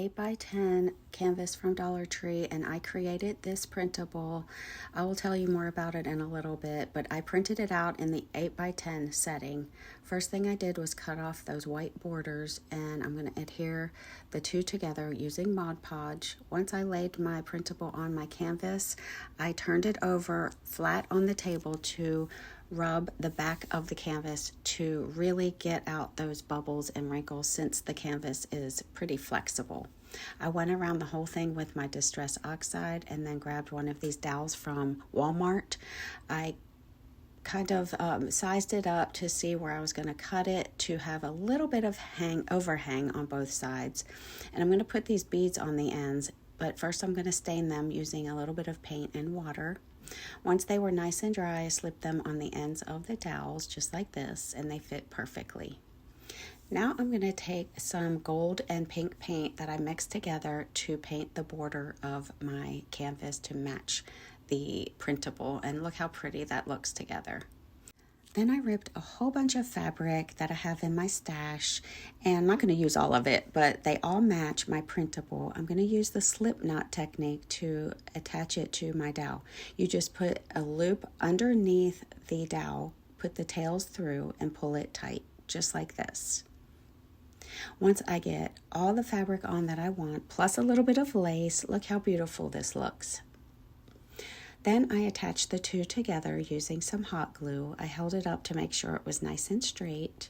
8x10 canvas from Dollar Tree, and I created this printable. I will tell you more about it in a little bit, but I printed it out in the 8x10 setting. First thing I did was cut off those white borders, and I'm going to adhere the two together using Mod Podge. Once I laid my printable on my canvas, I turned it over flat on the table to rub the back of the canvas to really get out those bubbles and wrinkles, since the canvas is pretty flexible. I went around the whole thing with my Distress Oxide and then grabbed one of these dowels from Walmart. I kind of sized it up to see where I was going to cut it to have a little bit of overhang on both sides. And I'm going to put these beads on the ends, but first I'm going to stain them using a little bit of paint and water. Once they were nice and dry, I slipped them on the ends of the dowels just like this, and they fit perfectly. Now I'm going to take some gold and pink paint that I mixed together to paint the border of my canvas to match the printable, and look how pretty that looks together. Then I ripped a whole bunch of fabric that I have in my stash, and I'm not going to use all of it, but they all match my printable. I'm going to use the slip knot technique to attach it to my dowel. You just put a loop underneath the dowel, put the tails through, and pull it tight, just like this. Once I get all the fabric on that I want, plus a little bit of lace, look how beautiful this looks. Then I attached the two together using some hot glue. I held it up to make sure it was nice and straight.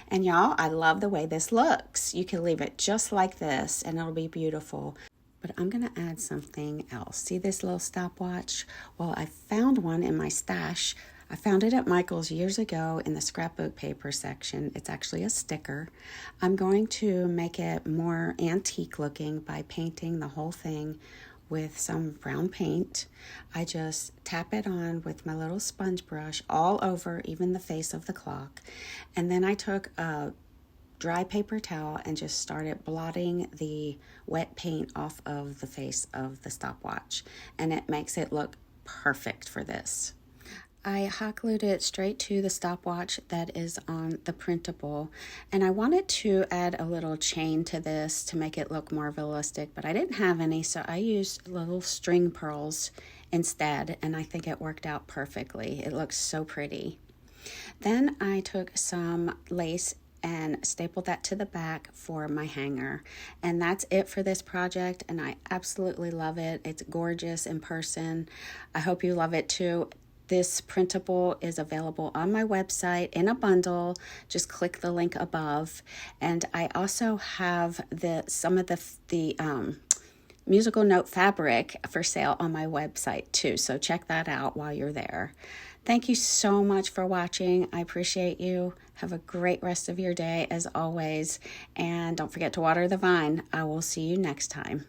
And y'all, I love the way this looks. You can leave it just like this and it'll be beautiful. But I'm going to add something else. See this little stopwatch? Well, I found one in my stash. I found it at Michael's years ago in the scrapbook paper section. It's actually a sticker. I'm going to make it more antique looking by painting the whole thing with some brown paint. I just tap it on with my little sponge brush all over, even the face of the clock. And then I took a dry paper towel and just started blotting the wet paint off of the face of the stopwatch. And it makes it look perfect for this. I hot glued it straight to the stopwatch that is on the printable, and I wanted to add a little chain to this to make it look more realistic, but I didn't have any, so I used little string pearls instead, and I think it worked out perfectly. It looks so pretty. Then I took some lace and stapled that to the back for my hanger, and that's it for this project, and I absolutely love it. It's gorgeous in person. I hope you love it too. This printable is available on my website in a bundle. Just click the link above. And I also have some of the musical note fabric for sale on my website too. So check that out while you're there. Thank you so much for watching. I appreciate you. Have a great rest of your day as always. And don't forget to water the vine. I will see you next time.